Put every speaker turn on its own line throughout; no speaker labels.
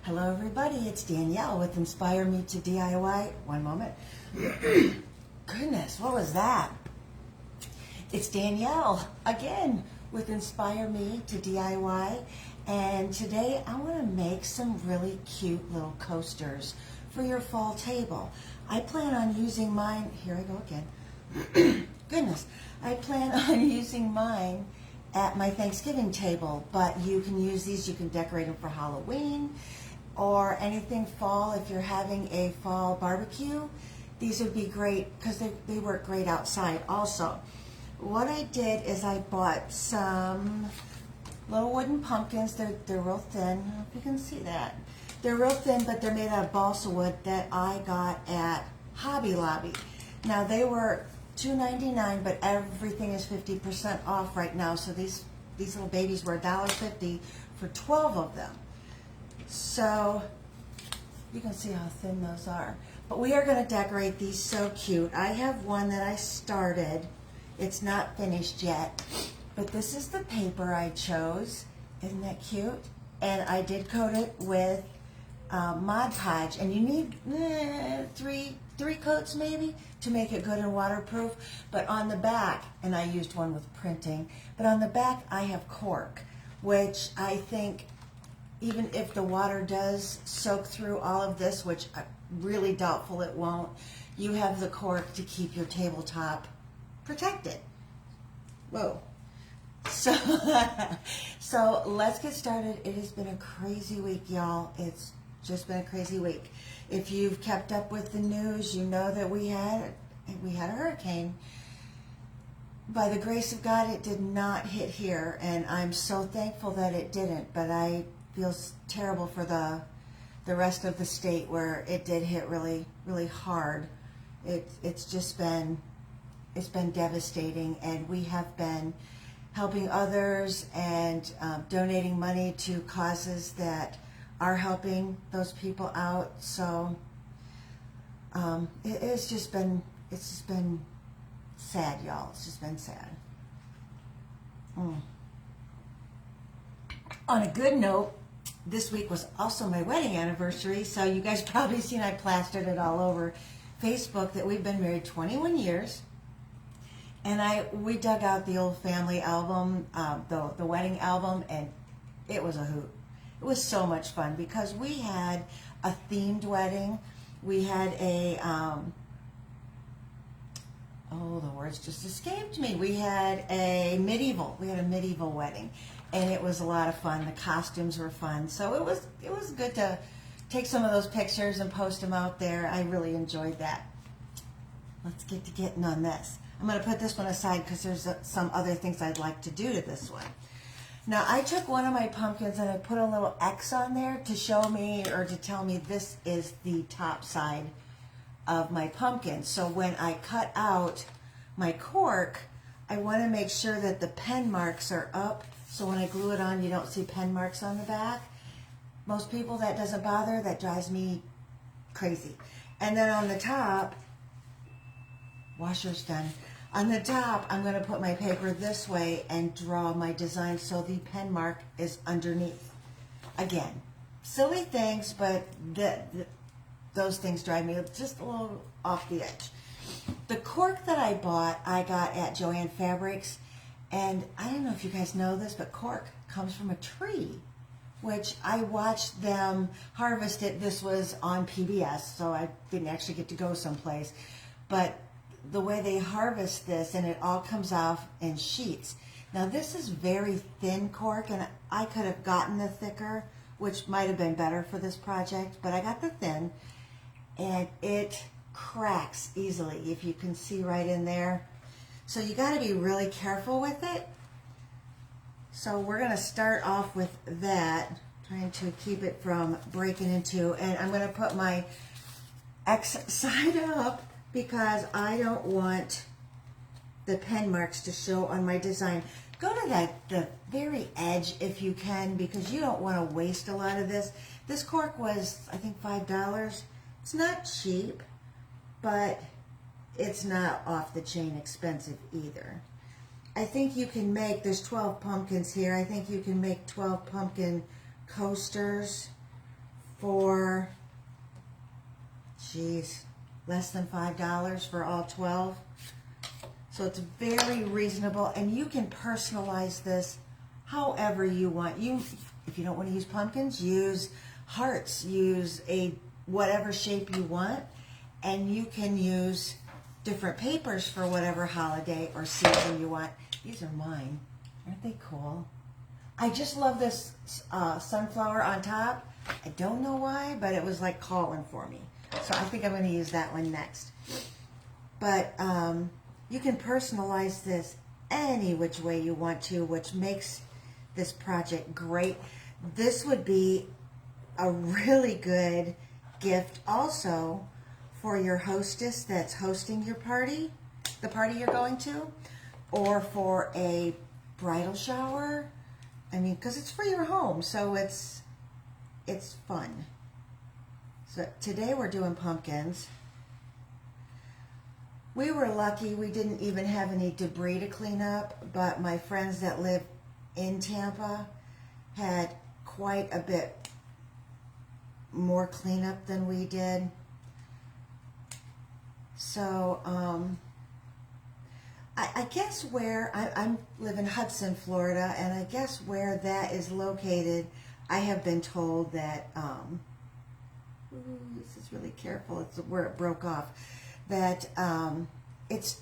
Hello everybody, it's Danielle with Inspire Me to DIY. One moment. Goodness, what was that? It's Danielle again with Inspire Me to DIY, and today I want to make some really cute little coasters for your fall table. I plan on using mine, here I go again. Goodness, I plan on using mine at my Thanksgiving table, but you can use these, you can decorate them for Halloween or anything fall. If you're having a fall barbecue, these would be great because they work great outside also. What I did is I bought some little wooden pumpkins. They're real thin. I don't know if you can see that. They're real thin, but they're made out of balsa wood that I got at Hobby Lobby. Now they were $2.99, but everything is 50% off right now. So these little babies were $1.50 for 12 of them. So you can see how thin those are. But we are going to decorate these so cute. I have one that I started. It's not finished yet, but this is the paper I chose. Isn't that cute? And I did coat it with Mod Podge, and you need three coats maybe to make it good and waterproof. But on the back, and I used one with printing, but on the back I have cork, which I think even if the water does soak through all of this, which I'm really doubtful it won't, you have the cork to keep your tabletop protected. Whoa. So let's get started. It has been a crazy week, y'all. It's just been a crazy week. If you've kept up with the news, you know that we had a hurricane. By the grace of God, it did not hit here, and I'm so thankful that it didn't, but I feel terrible for the rest of the state where it did hit really, really hard. It's been devastating, and we have been helping others and donating money to causes that are helping those people out. So it's just been sad, y'all. It's just been sad. On a good note, this week was also my wedding anniversary, so you guys probably seen I plastered it all over Facebook that we've been married 21 years. And we dug out the old family album, the wedding album, and it was a hoot. It was so much fun because we had a themed wedding. We had the words just escaped me. We had a medieval wedding, and it was a lot of fun. The costumes were fun, so it was good to take some of those pictures and post them out there. I really enjoyed that. Let's get to getting on this. I'm going to put this one aside because there's some other things I'd like to do to this one. Now, I took one of my pumpkins and I put a little X on there to show me or to tell me this is the top side of my pumpkin. So when I cut out my cork, I want to make sure that the pen marks are up. So when I glue it on, you don't see pen marks on the back. Most people, that doesn't bother. That drives me crazy. And then on the top, washer's done. On the top, I'm going to put my paper this way and draw my design so the pen mark is underneath. Again, silly things, but those things drive me just a little off the edge. The cork that I bought, I got at Joann Fabrics, and I don't know if you guys know this, but cork comes from a tree, which I watched them harvest it. This was on PBS, so I didn't actually get to go someplace, but the way they harvest this, and it all comes off in sheets. Now this is very thin cork, and I could have gotten the thicker, which might have been better for this project, but I got the thin, and it cracks easily, if you can see right in there. So you got to be really careful with it. So we're going to start off with that, trying to keep it from breaking into, and I'm going to put my X side up because I don't want the pen marks to show on my design. Go to the very edge if you can, because you don't want to waste a lot of this. This cork was, I think, $5. It's not cheap, but it's not off the chain expensive either. I think you can make, there's 12 pumpkins here, I think you can make 12 pumpkin coasters for, geez, less than $5 for all 12. So it's very reasonable, and you can personalize this however you want. If you don't want to use pumpkins, use hearts, use a whatever shape you want, and you can use different papers for whatever holiday or season you want. These are mine. Aren't they cool? I just love this sunflower on top. I don't know why, but it was like calling for me. So I think I'm going to use that one next. But you can personalize this any which way you want to, which makes this project great. This would be a really good gift also for your hostess that's hosting your party, the party you're going to, or for a bridal shower. I mean, because it's for your home, so it's fun. So today we're doing pumpkins. We were lucky we didn't even have any debris to clean up, but my friends that live in Tampa had quite a bit more cleanup than we did. So I guess where I live in Hudson, Florida, and I guess where that is located, I have been told that this is really careful. It's where it broke off. That it's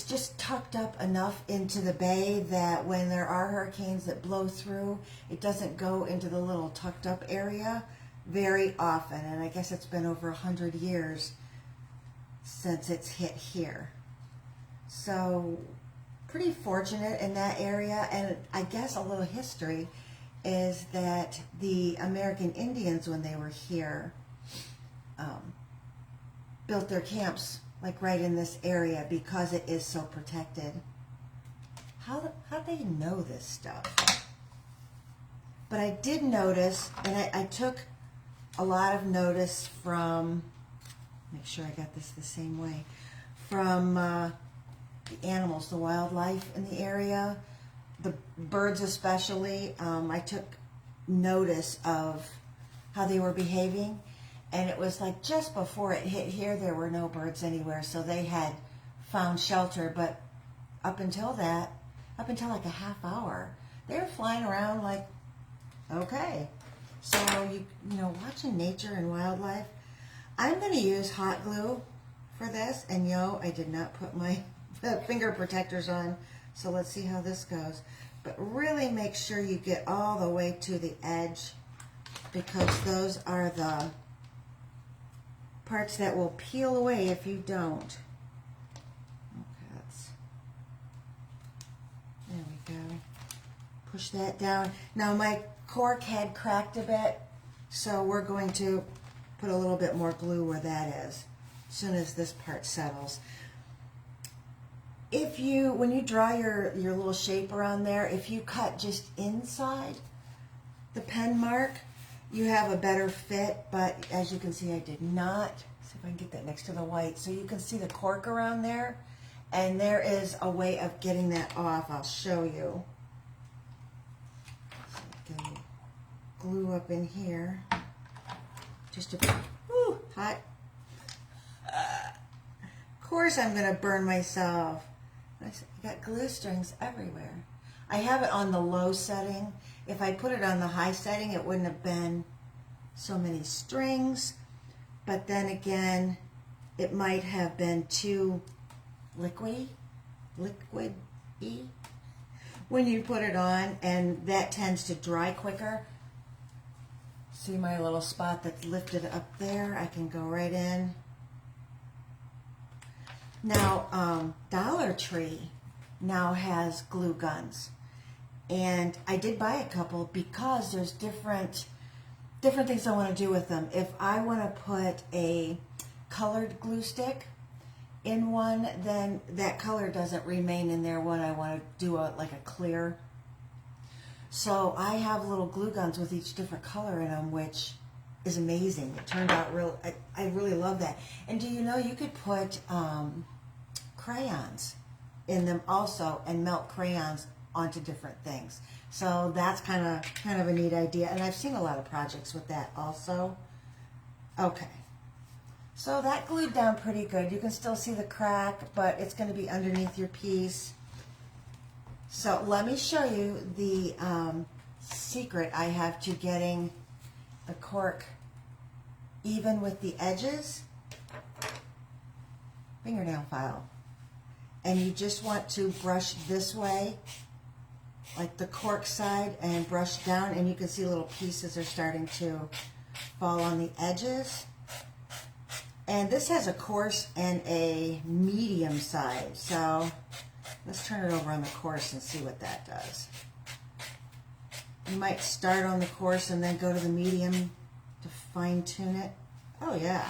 just tucked up enough into the bay that when there are hurricanes that blow through, it doesn't go into the little tucked up area very often. And I guess it's been over 100 years since it's hit here. So pretty fortunate in that area. And I guess a little history is that the American Indians, when they were here, built their camps like right in this area because it is so protected. How they know this stuff? But I did notice, and I took a lot of notice from, make sure I got this the same way, from the animals, the wildlife in the area, the birds especially. I took notice of how they were behaving. And it was like just before it hit here, there were no birds anywhere, so they had found shelter. But up until like a half hour, they were flying around like, okay. So you know, watching nature and wildlife. I'm going to use hot glue for this, and I did not put my finger protectors on, so let's see how this goes. But really make sure you get all the way to the edge, because those are the parts that will peel away if you don't. Okay, there we go. Push that down. Now my cork had cracked a bit, so we're going to put a little bit more glue where that is as soon as this part settles. When you draw your little shape around there, if you cut just inside the pen mark, you have a better fit, but as you can see, I did not. See if I can get that next to the white. So you can see the cork around there, and there is a way of getting that off. I'll show you. So I can glue up in here. Just a, hot. Of course I'm going to burn myself. I got glue strings everywhere. I have it on the low setting. If I put it on the high setting, it wouldn't have been so many strings. But then again, it might have been too liquidy when you put it on, and that tends to dry quicker. See my little spot that's lifted up there? I can go right in. Now, Dollar Tree now has glue guns. And I did buy a couple because there's different things I want to do with them. If I want to put a colored glue stick in one, then that color doesn't remain in there when I want to do like a clear. So I have little glue guns with each different color in them, which is amazing. It turned out I really love that. And do you know you could put crayons in them also and melt crayons onto different things. So that's kind of a neat idea, and I've seen a lot of projects with that also. Okay, so that glued down pretty good. You can still see the crack, but it's going to be underneath your piece. So let me show you the secret I have to getting the cork even with the edges. Fingernail file. And you just want to brush this way, like the cork side, and brush down, and you can see little pieces are starting to fall on the edges. And this has a coarse and a medium side, so let's turn it over on the coarse and see what that does. You might start on the coarse and then go to the medium to fine tune it. Oh yeah.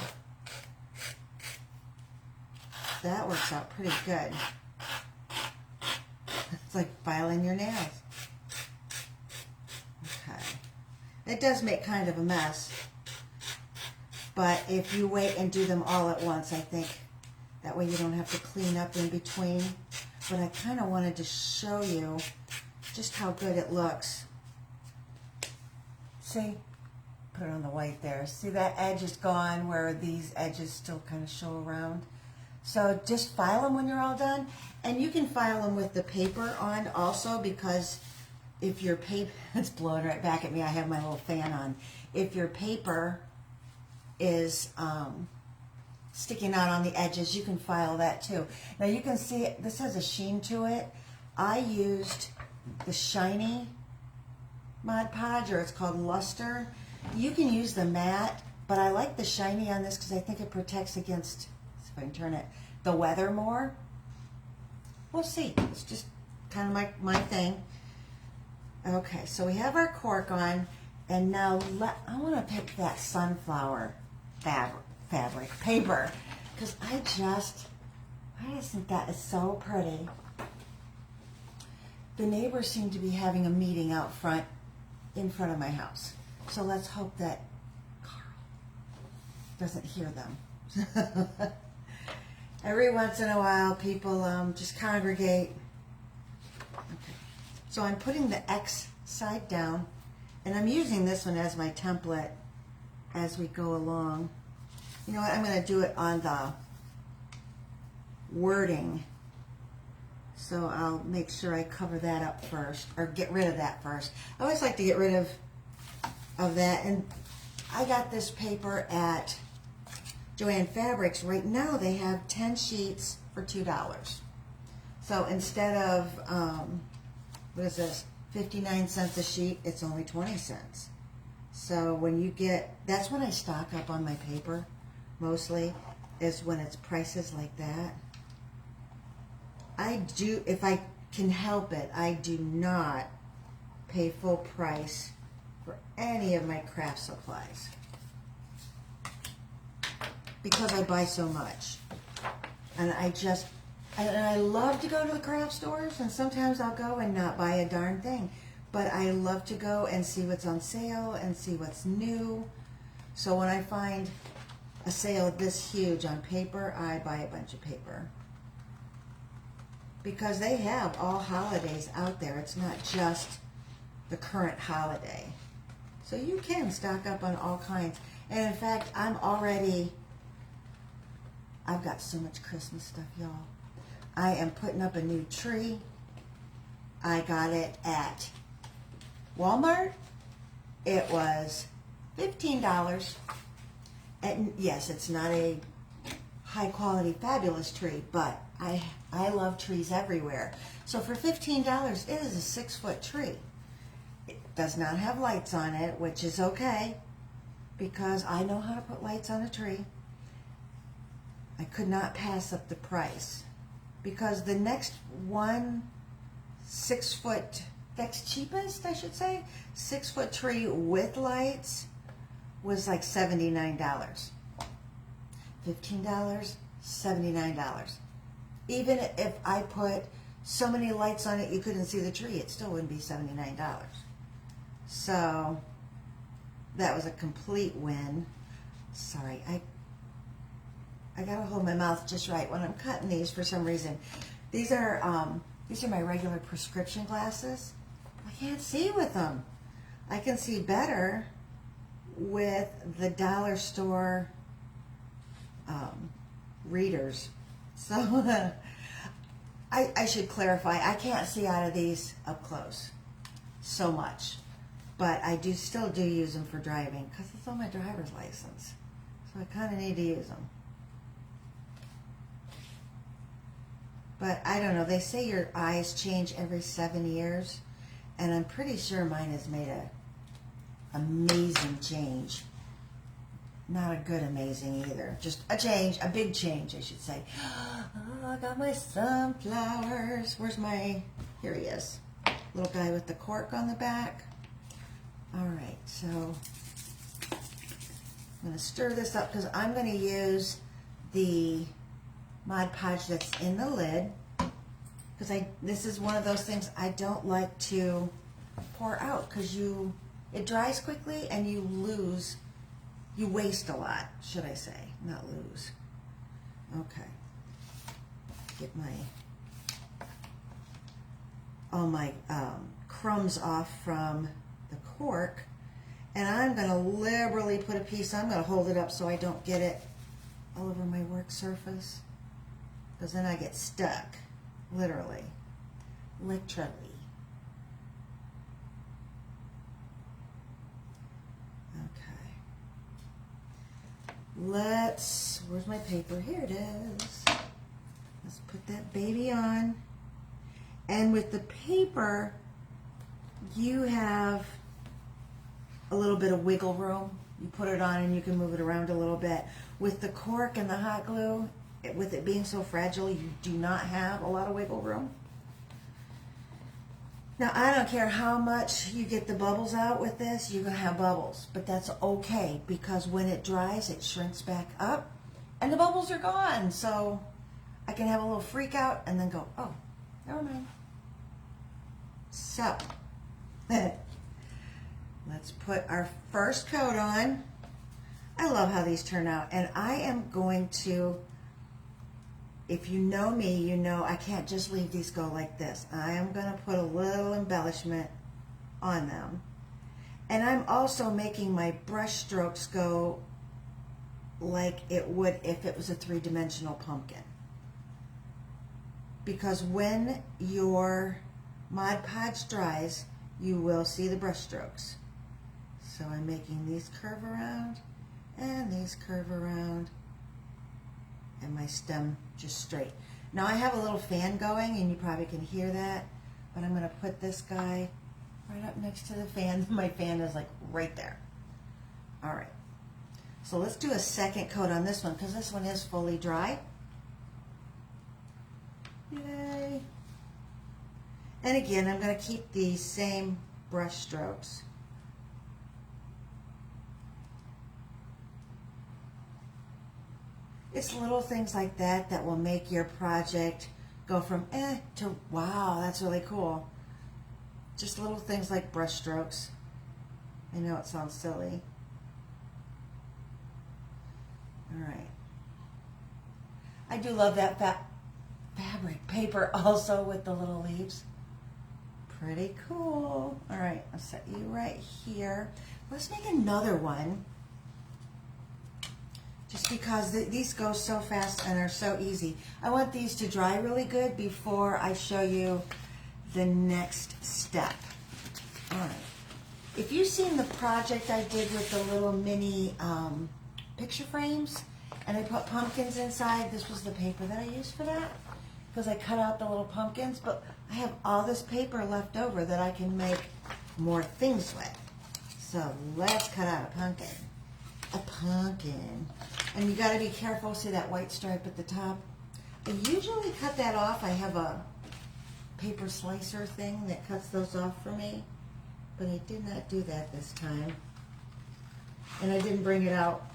That works out pretty good. It's like filing your nails. Okay. It does make kind of a mess, but if you wait and do them all at once, I think that way you don't have to clean up in between. But I kind of wanted to show you just how good it looks. See? Put it on the white there. See, that edge is gone where these edges still kind of show around. So just file them when you're all done. And you can file them with the paper on also, because if your paper, it's blowing right back at me, I have my little fan on. If your paper is sticking out on the edges, you can file that too. Now you can see this has a sheen to it. I used the shiny Mod Podge, or it's called Luster. You can use the matte, but I like the shiny on this because I think it protects against, see if I can turn it, the weather more. We'll see. It's just kind of my thing. Okay, so we have our cork on, and now I want to pick that sunflower fabric paper, because I just think that is so pretty. The neighbors seem to be having a meeting out front, in front of my house. So let's hope that Carl doesn't hear them. Every once in a while, people just congregate. Okay. So I'm putting the X side down, and I'm using this one as my template as we go along. You know what? I'm going to do it on the wording. So I'll make sure I cover that up first, or get rid of that first. I always like to get rid of that. And I got this paper at Joann Fabrics. Right now they have 10 sheets for $2. So instead of, what is this, 59 cents a sheet, it's only 20 cents. So when you get, that's when I stock up on my paper, mostly, is when it's prices like that. I do, if I can help it, I do not pay full price for any of my craft supplies, because I buy so much. And I love to go to the craft stores, and sometimes I'll go and not buy a darn thing. But I love to go and see what's on sale and see what's new. So when I find a sale this huge on paper, I buy a bunch of paper. Because they have all holidays out there. It's not just the current holiday. So you can stock up on all kinds. And in fact, I've got so much Christmas stuff, y'all. I am putting up a new tree. I got it at Walmart. It was $15. And yes, it's not a high quality, fabulous tree, but I love trees everywhere. So for $15, it is a 6-foot tree. It does not have lights on it, which is okay, because I know how to put lights on a tree. I could not pass up the price, because the next one 6-foot, next cheapest, I should say, 6-foot tree with lights was like $79. $15, $79. Even if I put so many lights on it you couldn't see the tree, it still wouldn't be $79. So that was a complete win. Sorry, I gotta hold my mouth just right when I'm cutting these for some reason. These are These are my regular prescription glasses. I can't see with them. I can see better with the dollar store readers. So I should clarify, I can't see out of these up close so much, but I still do use them for driving because it's on my driver's license. So I kind of need to use them. But I don't know, they say your eyes change every 7 years, and I'm pretty sure mine has made a amazing change. Not a good amazing either. Just a change, a big change, I should say. Oh, I got my sunflowers. Where's my, here he is. Little guy with the cork on the back. All right, so I'm gonna stir this up because I'm gonna use the Mod Podge that's in the lid, because this is one of those things I don't like to pour out because it dries quickly and you waste a lot, should I say, not lose. Okay, get all my crumbs off from the cork, and I'm going to liberally put a piece, I'm going to hold it up so I don't get it all over my work surface, because then I get stuck, literally. Okay. Where's my paper? Here it is. Let's put that baby on. And with the paper, you have a little bit of wiggle room. You put it on and you can move it around a little bit. With the cork and the hot glue, with it being so fragile, you do not have a lot of wiggle room. Now, I don't care how much you get the bubbles out with this, you're going to have bubbles. But that's okay, because when it dries, it shrinks back up, and the bubbles are gone. So I can have a little freak out and then go, oh, never mind. So, let's put our first coat on. I love how these turn out, and I am going to, if you know me, you know I can't just leave these go like this. I am going to put a little embellishment on them. And I'm also making my brush strokes go like it would if it was a three-dimensional pumpkin. Because when your Mod Podge dries, you will see the brush strokes. So I'm making these curve around and these curve around, and my stem just straight. Now I have a little fan going, and you probably can hear that, but I'm going to put this guy right up next to the fan. My fan is like right there. All right, so let's do a second coat on this one because this one is fully dry. Yay. And again, I'm going to keep the same brush strokes. It's little things like that that will make your project go from to wow, that's really cool. Just little things like brush strokes. I know it sounds silly. All right. I do love that fabric paper also with the little leaves. Pretty cool. All right, I'll set you right here. Let's make another one. Just because these go so fast and are so easy. I want these to dry really good before I show you the next step. All right. If you've seen the project I did with the little mini picture frames, and I put pumpkins inside, this was the paper that I used for that, because I cut out the little pumpkins, but I have all this paper left over that I can make more things with. So let's cut out a pumpkin. A pumpkin. And you got to be careful. See that white stripe at the top? I usually cut that off. I have a paper slicer thing that cuts those off for me, but I did not do that this time. And I didn't bring it out.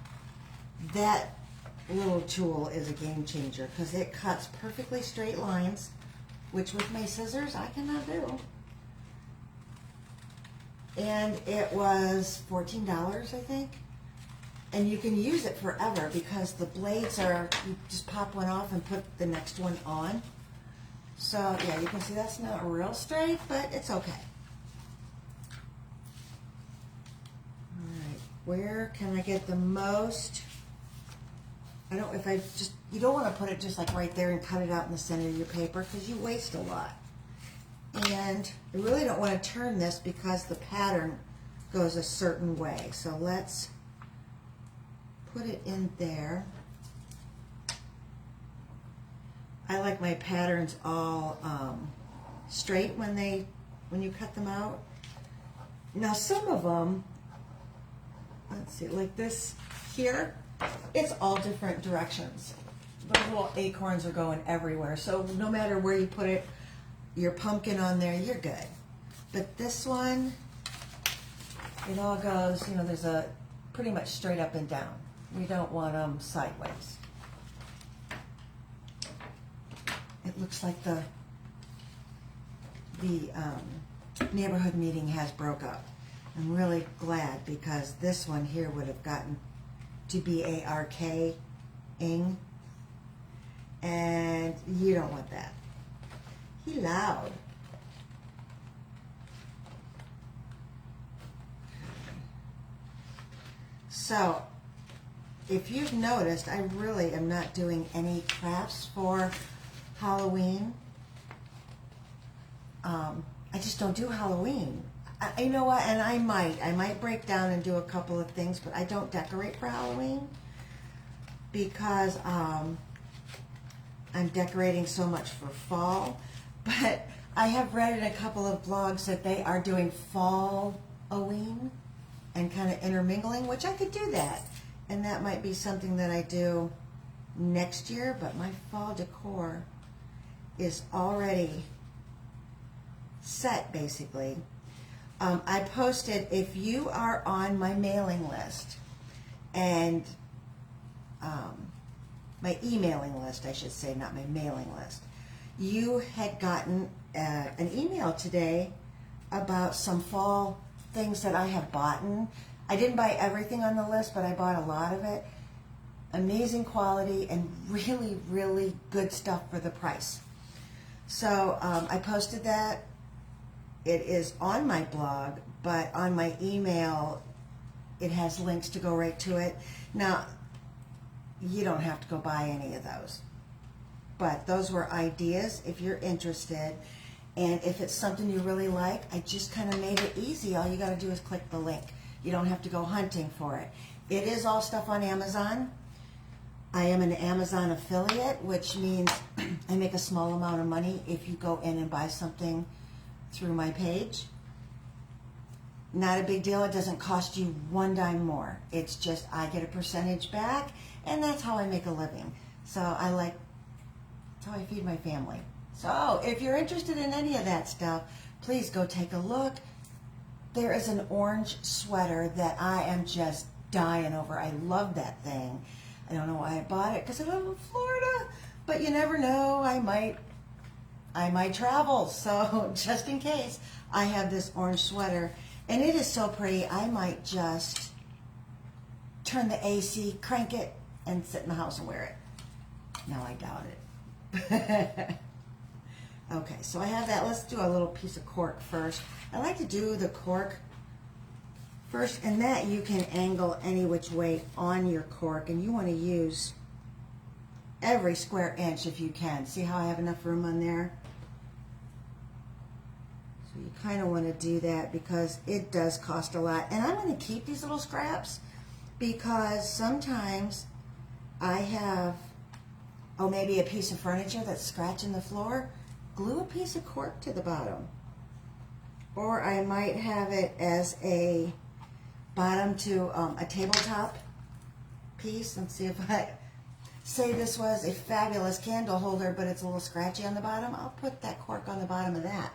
That little tool is a game changer because it cuts perfectly straight lines, which with my scissors I cannot do. And it was $14, I think. And you can use it forever because the blades are, you just pop one off and put the next one on. So yeah, you can see that's not real straight, but it's okay. All right, where can I get the most? I don't, if I just, you don't want to put it just like right there and cut it out in the center of your paper because you waste a lot. And I really don't want to turn this because the pattern goes a certain way. So let's put it in there. I like my patterns all straight when you cut them out. Now some of them, let's see, like this here, it's all different directions. Those little acorns are going everywhere. So no matter where you put it, your pumpkin on there, you're good. But this one, it all goes, you know, there's a pretty much straight up and down. We don't want them sideways. It looks like the neighborhood meeting has broke up. I'm really glad because this one here would have gotten to B-A-R-K-ing, and you don't want that. He loud. So, if you've noticed, I really am not doing any crafts for Halloween. I just don't do Halloween. You know what? And I might break down and do a couple of things, but I don't decorate for Halloween because I'm decorating so much for fall. But I have read in a couple of blogs that they are doing fall-oween and kind of intermingling, which I could do that. And that might be something that I do next year, but my fall decor is already set, basically. I posted, if you are on my mailing list, and my emailing list, I should say, not my mailing list, you had gotten an email today about some fall things that I have bought. I didn't buy everything on the list, but I bought a lot of it. Amazing quality and really, really good stuff for the price. So I posted that. It is on my blog, but on my email, it has links to go right to it. Now, you don't have to go buy any of those. But those were ideas if you're interested. And if it's something you really like, I just kind of made it easy. All you got to do is click the link. You don't have to go hunting for it. It is all stuff on Amazon. I am an Amazon affiliate, which means I make a small amount of money if you go in and buy something through my page. Not a big deal. It doesn't cost you one dime more. It's just I get a percentage back, and that's how I make a living. So that's how I feed my family. So if you're interested in any of that stuff, please go take a look. There is an orange sweater that I am just dying over. I love that thing. I don't know why I bought it because I live in Florida, but you never know. I might travel, so just in case, I have this orange sweater, and it is so pretty. I might just turn the AC, crank it, and sit in the house and wear it. No, I doubt it. Okay, so I have that. Let's do a little piece of cork first. I like to do the cork first, and that you can angle any which way on your cork, and you want to use every square inch if you can. See how I have enough room on there? So you kind of want to do that because it does cost a lot. And I'm going to keep these little scraps because sometimes I have, maybe a piece of furniture that's scratching the floor. Glue a piece of cork to the bottom. Or I might have it as a bottom to a tabletop piece. Let's see if I say this was a fabulous candle holder, but it's a little scratchy on the bottom. I'll put that cork on the bottom of that.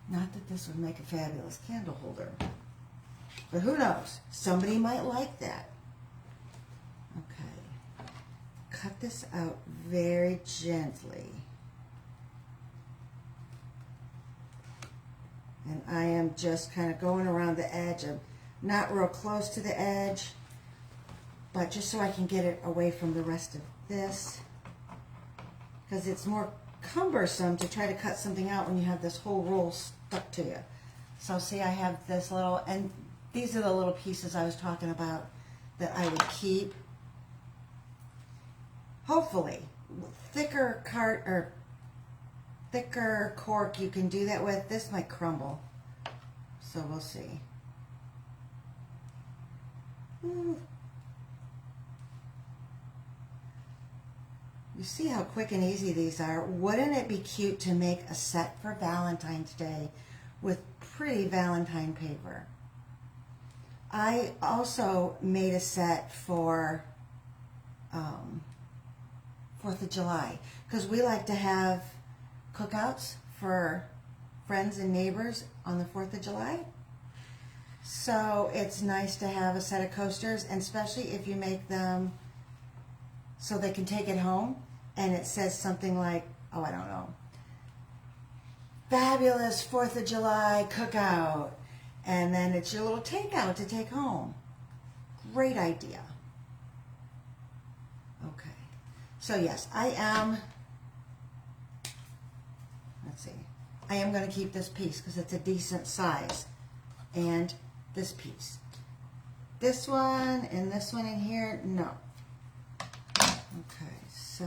Not that this would make a fabulous candle holder, but who knows? Somebody might like that. Okay, cut this out very gently. And I am just kind of going around the edge. I'm not real close to the edge, but just so I can get it away from the rest of this, because it's more cumbersome to try to cut something out when you have this whole roll stuck to you. So see, I have this little, and these are the little pieces I was talking about that I would keep. Hopefully, thicker cork you can do that with. This might crumble, so we'll see. Ooh. You see how quick and easy these are. Wouldn't it be cute to make a set for Valentine's Day with pretty Valentine paper? I also made a set for 4th of July because we like to have cookouts for friends and neighbors on the 4th of July. So it's nice to have a set of coasters, and especially if you make them so they can take it home and it says something like, oh, I don't know, fabulous 4th of July cookout, and then it's your little takeout to take home. Great idea. Okay, so yes, I am going to keep this piece because it's a decent size, and this piece. This one and this one in here, no. Okay, so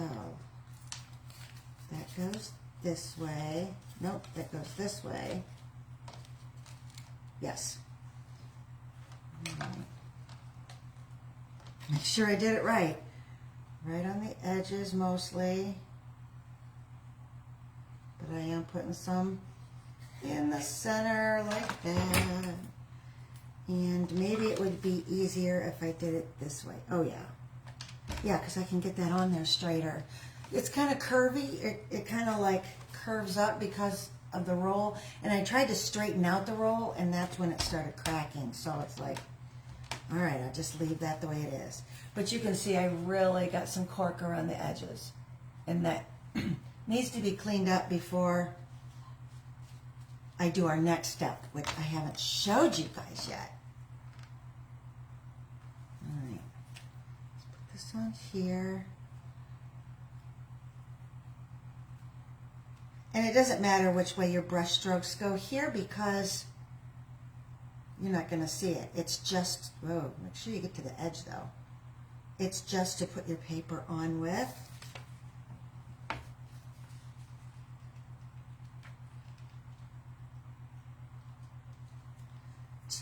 that goes this way. Nope, that goes this way. Yes. Make sure I did it right. Right on the edges mostly. But I am putting some in the center like that. And maybe it would be easier if I did it this way. Oh yeah. Yeah, because I can get that on there straighter. It's kind of curvy. It kind of like curves up because of the roll. And I tried to straighten out the roll, and that's when it started cracking. So it's like, all right, I'll just leave that the way it is. But you can see I really got some cork around the edges. And that needs to be cleaned up before I do our next step, which I haven't showed you guys yet. All right, let's put this on here. And it doesn't matter which way your brush strokes go here because you're not going to see it. It's just, whoa, make sure you get to the edge though. It's just to put your paper on with.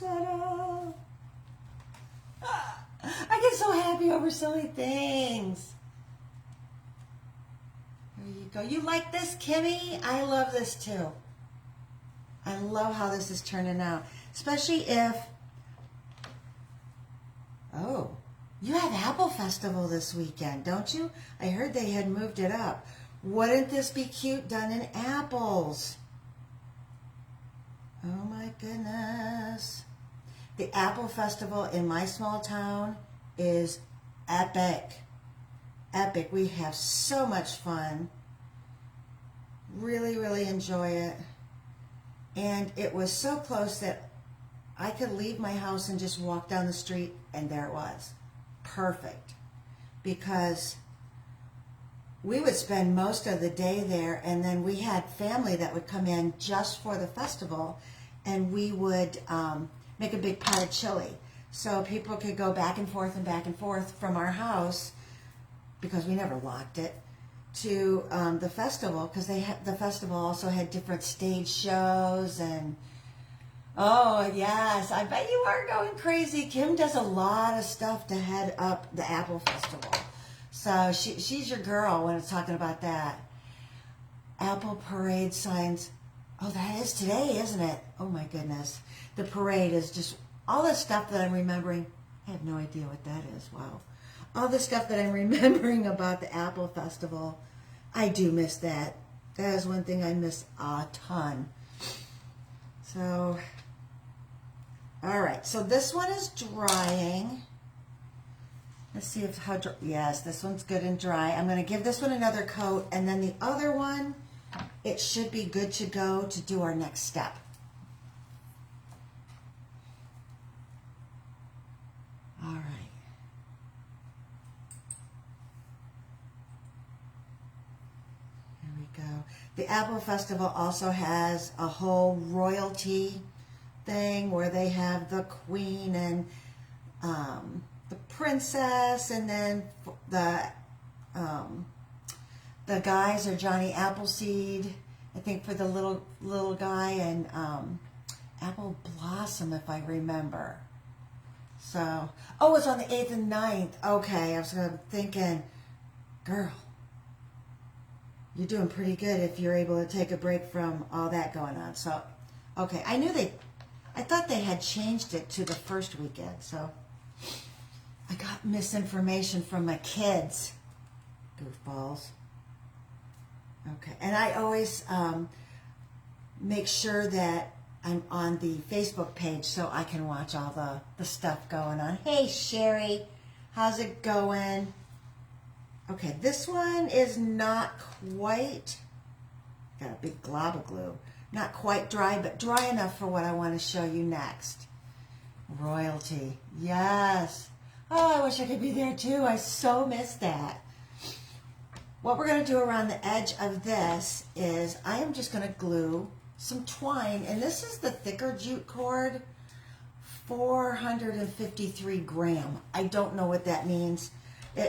Ta-da! I get so happy over silly things. There you go. You like this, Kimmy? I love this too. I love how this is turning out. Especially if, oh, you have Apple Festival this weekend, don't you? I heard they had moved it up. Wouldn't this be cute done in apples? Oh my goodness. The Apple Festival in my small town is epic. Epic. We have so much fun. Really, really enjoy it. And it was so close that I could leave my house and just walk down the street, and there it was. Perfect. Because we would spend most of the day there, and then we had family that would come in just for the festival, and we would make a big pot of chili. So people could go back and forth from our house, because we never locked it, to the festival, because the festival also had different stage shows. And oh yes, I bet you are going crazy. Kim does a lot of stuff to head up the Apple Festival, so she's your girl when it's talking about that. Apple parade signs. Oh, that is today, isn't it? Oh my goodness, the parade is just all the stuff that I'm remembering. I have no idea what that is. Wow. All the stuff that I'm remembering about the Apple Festival, I do miss that. That is one thing I miss a ton. So, all right. So this one is drying. Let's see if how dry. Yes, this one's good and dry. I'm going to give this one another coat, and then the other one, it should be good to go to do our next step. All right. Go. The Apple Festival also has a whole royalty thing where they have the queen and the princess, and then the guys are Johnny Appleseed, I think, for the little guy, and Apple Blossom, if I remember. So, oh, it's on the 8th and 9th. Okay, I was thinking, girl, you're doing pretty good if you're able to take a break from all that going on. So, okay, I thought they had changed it to the first weekend, so I got misinformation from my kids. Goofballs. Okay, and I always make sure that I'm on the Facebook page so I can watch all the stuff going on. Hey, Sherry, how's it going? Okay, this one is not quite, got a big glob of glue. Not quite dry, but dry enough for what I want to show you next. Royalty, yes. Oh, I wish I could be there too. I so miss that. What we're going to do around the edge of this is I am just going to glue some twine, and this is the thicker jute cord, 453 gram. I don't know what that means.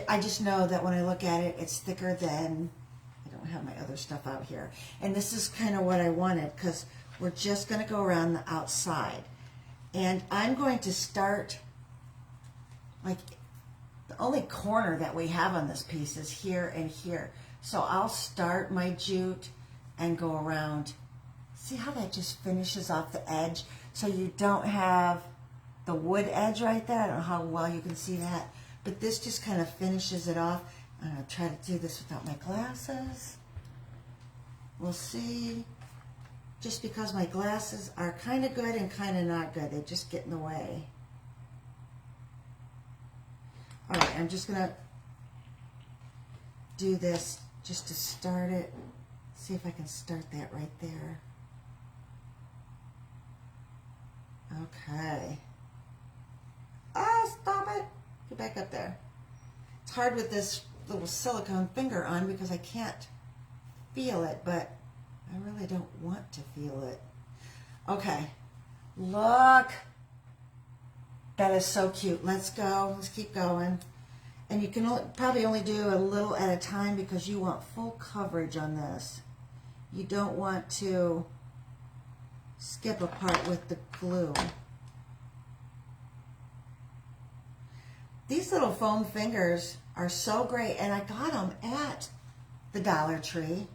I just know that when I look at it, it's thicker than, I don't have my other stuff out here. And this is kind of what I wanted, because we're just going to go around the outside. And I'm going to start, like, the only corner that we have on this piece is here and here. So I'll start my jute and go around. See how that just finishes off the edge? So you don't have the wood edge right there. I don't know how well you can see that. But this just kind of finishes it off. I'm going to try to do this without my glasses. We'll see. Just because my glasses are kind of good and kind of not good. They just get in the way. All right, I'm just going to do this just to start it. See if I can start that right there. Okay. Ah, stop it. Get back up there. It's hard with this little silicone finger on because I can't feel it, but I really don't want to feel it. Okay. Look. That is so cute. Let's go. Let's keep going. And you can probably only do a little at a time because you want full coverage on this. You don't want to skip a part with the glue. These little foam fingers are so great, and I got them at the Dollar Tree.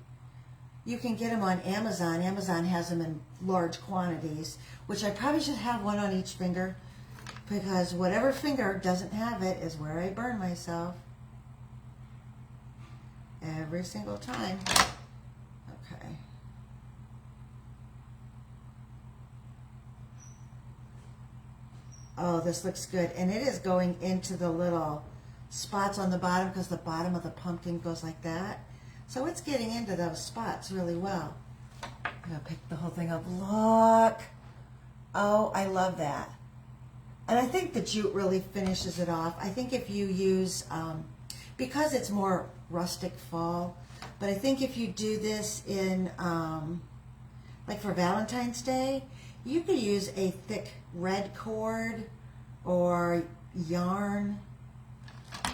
You can get them on Amazon. Amazon has them in large quantities, which I probably should have one on each finger, because whatever finger doesn't have it is where I burn myself. Every single time. Okay. Oh, this looks good. And it is going into the little spots on the bottom because the bottom of the pumpkin goes like that. So it's getting into those spots really well. I'm going to pick the whole thing up. Look. Oh, I love that. And I think the jute really finishes it off. I think if you use, because it's more rustic fall, but I think if you do this in, like for Valentine's Day, you could use a thick red cord or yarn,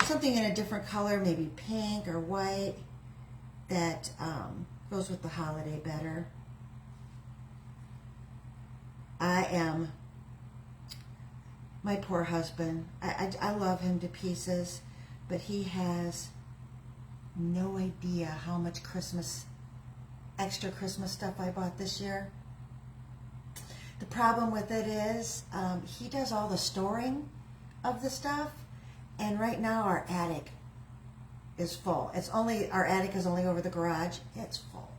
something in a different color, maybe pink or white, that goes with the holiday better. My poor husband, I love him to pieces, but he has no idea how much extra Christmas stuff I bought this year. The problem with it is he does all the storing of the stuff, and right now our attic is full. Our attic is only over the garage. It's full.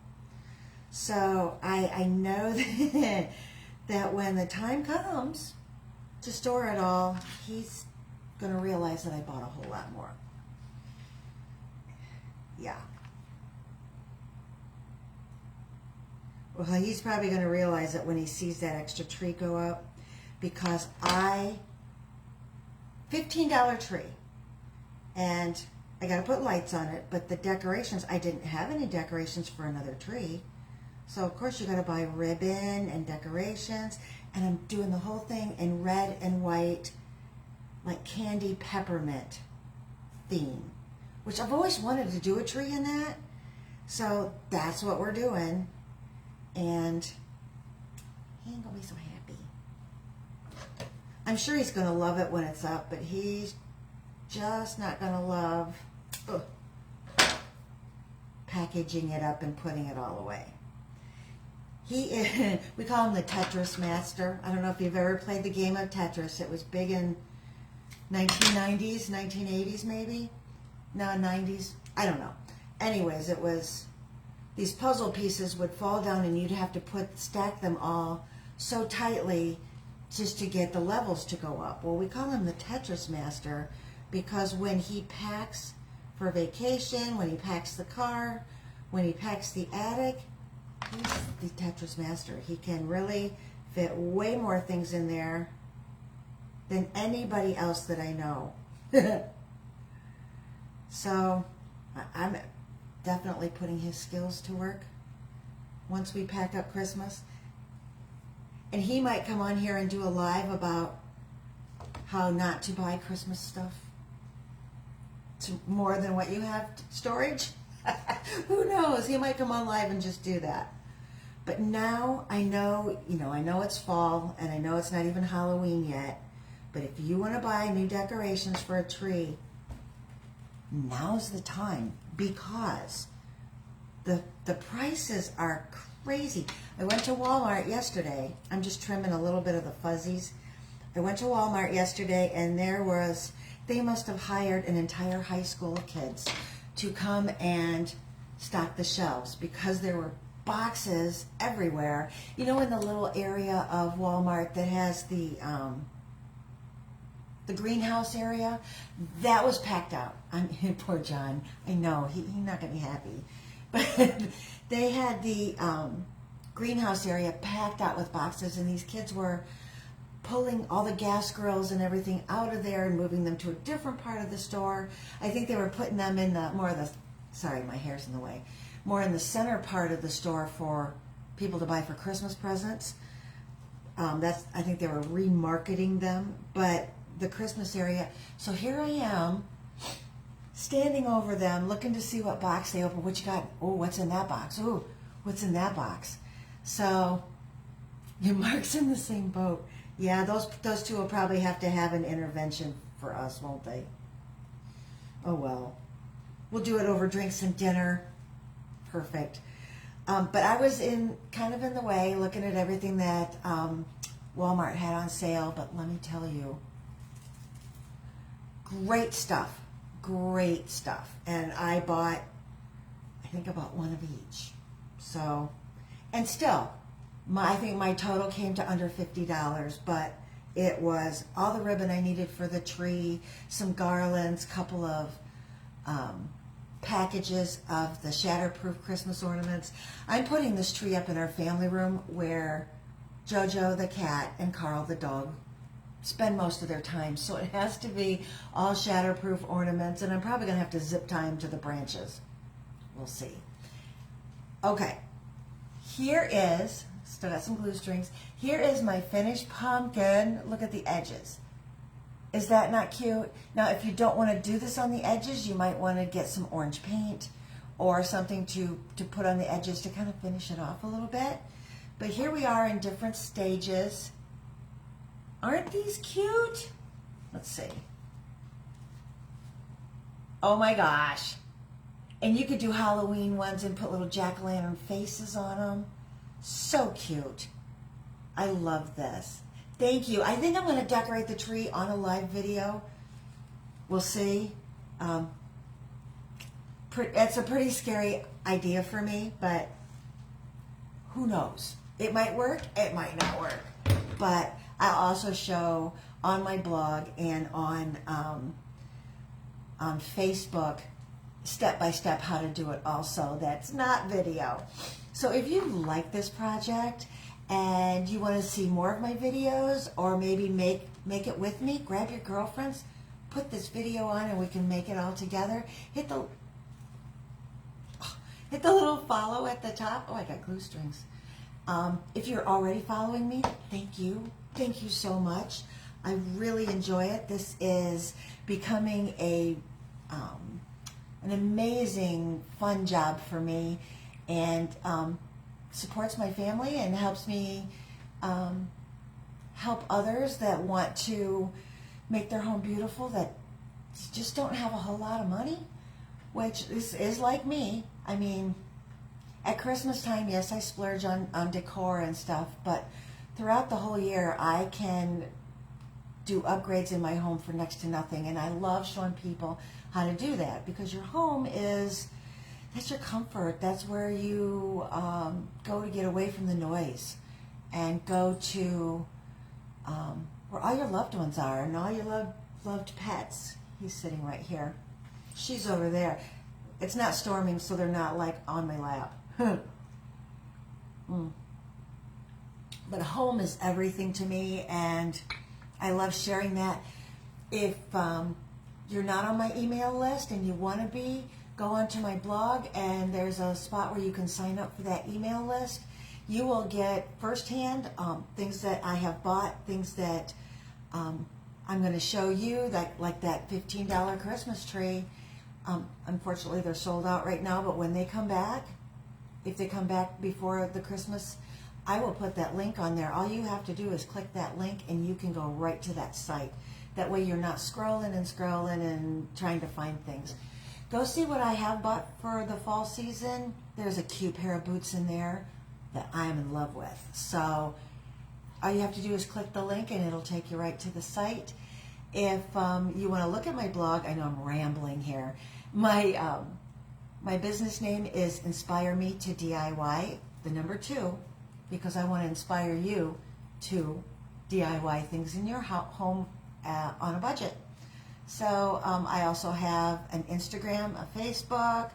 So I know that when the time comes to store it all, he's going to realize that I bought a whole lot more. Yeah. Well, he's probably going to realize it when he sees that extra tree go up, because $15 tree, and I got to put lights on it, but the decorations, I didn't have any decorations for another tree, So of course you gotta buy ribbon and decorations, and I'm doing the whole thing in red and white, like candy peppermint theme, which I've always wanted to do a tree in that. So that's what we're doing, and he ain't gonna be so happy. I'm sure he's gonna love it when it's up, but he's just not gonna love packaging it up and putting it all away. He is, we call him the Tetris master. I don't know if you've ever played the game of Tetris. It was big in 1990s, 1980s maybe. No, 90s. I don't know. Anyways, it was, these puzzle pieces would fall down and you'd have to stack them all so tightly just to get the levels to go up. Well, we call him the Tetris master because when he packs for vacation, when he packs the car, when he packs the attic, he's the Tetris master. He can really fit way more things in there than anybody else that I know. So I'm definitely putting his skills to work once we pack up Christmas. And he might come on here and do a live about how not to buy Christmas stuff. It's more than what you have storage. Who knows? He might come on live and just do that. But now I know, I know it's fall and I know it's not even Halloween yet. But if you want to buy new decorations for a tree, now's the time, because the prices are crazy. I went to Walmart yesterday. I'm just trimming a little bit of the fuzzies. I went to Walmart yesterday and they must have hired an entire high school of kids to come and stock the shelves because there were boxes everywhere. In the little area of Walmart that has the greenhouse area, that was packed out. Poor John. I know, he's not going to be happy. But they had the greenhouse area packed out with boxes, and these kids were pulling all the gas grills and everything out of there and moving them to a different part of the store. I think they were putting them in sorry, my hair's in the way, more in the center part of the store for people to buy for Christmas presents. I think they were remarketing them, but the Christmas area. So here I am, standing over them, looking to see what box they open. What you got? Oh, what's in that box? Oh, what's in that box? So, Mark's in the same boat. Yeah, those two will probably have to have an intervention for us, won't they? Oh well. We'll do it over drinks and dinner. Perfect. But I was kind of in the way, looking at everything that Walmart had on sale. But let me tell you, great stuff. Great stuff. And I think I bought one of each. So, and still, I think my total came to under $50, but it was all the ribbon I needed for the tree, some garlands, couple of packages of the shatterproof Christmas ornaments. I'm putting this tree up in our family room where Jojo the cat and Carl the dog spend most of their time, so it has to be all shatterproof ornaments, and I'm probably going to have to zip tie them to the branches. We'll see. Okay, here is, still got some glue strings, here is my finished pumpkin. Look at the edges. Is that not cute? Now, if you don't want to do this on the edges, you might want to get some orange paint or something to put on the edges to kind of finish it off a little bit. But here we are in different stages. Aren't these cute? Let's see. Oh my gosh. And you could do Halloween ones and put little jack-o'-lantern faces on them. So cute. I love this. Thank you. I think I'm going to decorate the tree on a live video. We'll see. It's a pretty scary idea for me, but who knows? It might work. It might not work. But I'll also show on my blog and on Facebook step by step how to do it also. That's not video. So if you like this project and you want to see more of my videos, or maybe make it with me, grab your girlfriends, put this video on and we can make it all together. hit the little follow at the top. Oh, I got glue strings. If you're already following me, thank you. Thank you so much. I really enjoy it. This is becoming an amazing, fun job for me, and supports my family and helps me help others that want to make their home beautiful, that just don't have a whole lot of money, which is like me. I mean, at Christmas time, yes, I splurge on decor and stuff, but throughout the whole year, I can do upgrades in my home for next to nothing, and I love showing people how to do that, because your home that's your comfort. That's where you go to get away from the noise and go to where all your loved ones are and all your loved pets. He's sitting right here. She's over there. It's not storming, so they're not like on my lap. But home is everything to me, and I love sharing that. If you're not on my email list and you want to be, go onto my blog, and there's a spot where you can sign up for that email list. You will get firsthand things that I have bought, things that I'm going to show you, like that $15 Christmas tree. Unfortunately, they're sold out right now, but when they come back, if they come back before the Christmas, I will put that link on there. All you have to do is click that link, and you can go right to that site. That way you're not scrolling and trying to find things. Go see what I have bought for the fall season. There's a cute pair of boots in there that I'm in love with. So all you have to do is click the link, and it'll take you right to the site. If you want to look at my blog, I know I'm rambling here. My business name is Inspire Me to DIY, the number 2, because I want to inspire you to DIY things in your home on a budget. So I also have an Instagram, a Facebook,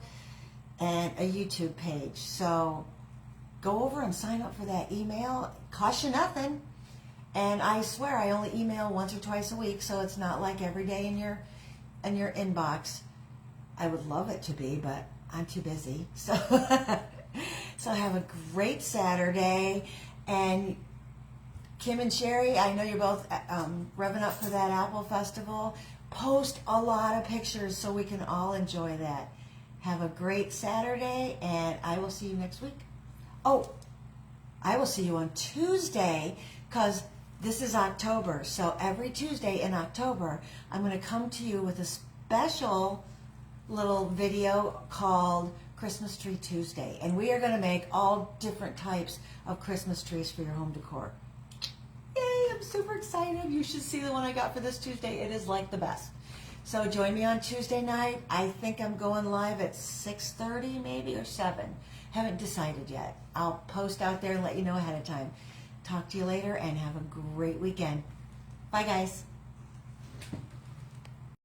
and a YouTube page. So go over and sign up for that email. Costs you nothing. And I swear I only email once or twice a week, so it's not like every day in your inbox. I would love it to be, but I'm too busy. So have a great Saturday. And Kim and Sherry, I know you're both revving up for that Apple Festival. Post a lot of pictures so we can all enjoy that. Have a great Saturday, and I will see you next week. Oh, I will see you on Tuesday, because this is October. So every Tuesday in October, I'm going to come to you with a special little video called Christmas Tree Tuesday. And we are going to make all different types of Christmas trees for your home decor. Yay, I'm super excited. You should see the one I got for this Tuesday. It is like the best. So join me on Tuesday night. I think I'm going live at 6:30 maybe, or 7. Haven't decided yet. I'll post out there and let you know ahead of time. Talk to you later, and have a great weekend. Bye, guys.